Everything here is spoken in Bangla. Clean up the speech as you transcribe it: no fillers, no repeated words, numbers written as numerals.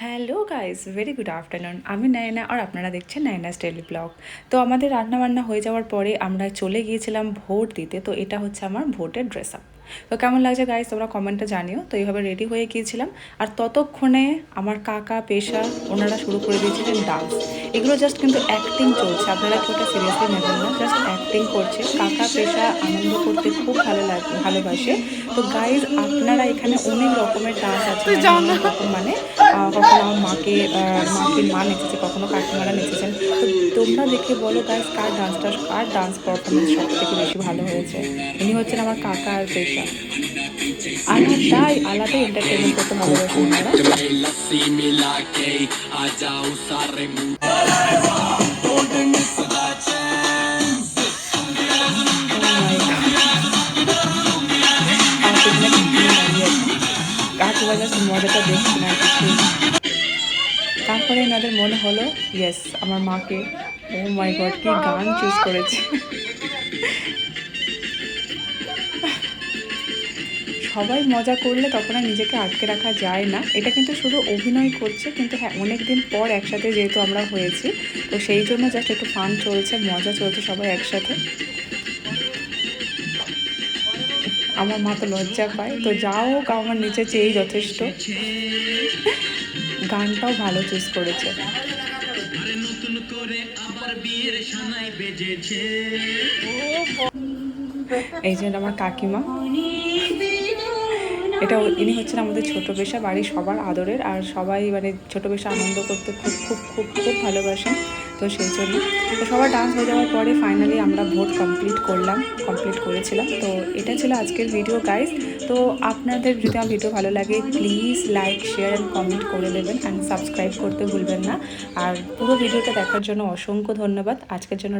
Hello guys, very good afternoon. আমি নায়না আর আপনারা দেখছেন নায়নাস ডেইলি ব্লগ। তো আমাদের রান্নাবান্না হয়ে যাওয়ার পরে আমরা চলে গিয়েছিলাম ভোট দিতে। তো এটা হচ্ছে আমার ভোটের ড্রেস আপ। তো কেমন লাগছে গাইস তোমরা কমেন্টে জানিও। তো এইভাবে রেডি হয়ে গিয়েছিলাম। আর ততক্ষণে আমার কাকা পেশা ওনারা শুরু করে দিয়েছিলেন ডান্স। এগুলো জাস্ট কিন্তু অ্যাক্টিং চলছে, আপনারা কি ওটা সিরিয়াসলি নেবেন না, জাস্ট অ্যাক্টিং করছে। কাকা পেশা আনন্দ করতে খুব ভালোবাসে। তো গাইজ আপনারা এখানে অনেক রকমের ডান্স আছে, মানে অনেক রকম, মানে কখনো আমার মাকে মা নেচেছে, কখনো কাকিমারা নেচেছেন। তো তোমরা দেখে বলো গাইজ কার ডান্স পারফরমেন্স সব থেকে বেশি ভালো হয়েছে। ইনি হচ্ছেন আমার কাকা আর পেশা। আলাদাই এন্টারটেনমেন্ট করতে ভালোবাসেন ওনারা। কাকিমা জাস্ট মজাটা দেখছি না কিছু। তারপরে এনাদের মনে হলো ইয়েস আমার মাকে, ও মাই গড কি গান চুজ করেছে। সবাই মজা করলে তখন আর নিজেকে আটকে রাখা যায় না। এটা কিন্তু শুধু অভিনয় করছে, কিন্তু হ্যাঁ অনেক দিন পর একসাথে যেহেতু আমরা হয়েছি, তো সেই জন্য জাস্ট একটু ফান চলছে, মজা চলছে সবাই একসাথে। আমার মা তো লজ্জা পায়, তো যাও হোক আমার নিচে চেয়েই যথেষ্ট। গানটাও ভালো চুজ করেছে। এই যে আমার কাকিমা, ইনি হচ্ছেন আমাদের ছোট পেশা, বাড়ির সবার আদরের, আর সবাই মানে ছোট পেশা আনন্দ করতে খুব খুব খুব খুব ভালোবাসেন। তো সেই জন্য তো সবার ডান্স হয়ে যাওয়ার পরে ফাইনালি আমরা ভোট কমপ্লিট করেছিলাম। তো এটা ছিল আজকের ভিডিও গাইজ। তো আপনাদের যদি আমার ভিডিও ভালো লাগে please like share and comment করে দেবেন, অ্যান্ড সাবস্ক্রাইব করতে ভুলবেন না। আর পুরো ভিডিওটা দেখার জন্য অসংখ্য ধন্যবাদ। আজকের জন্য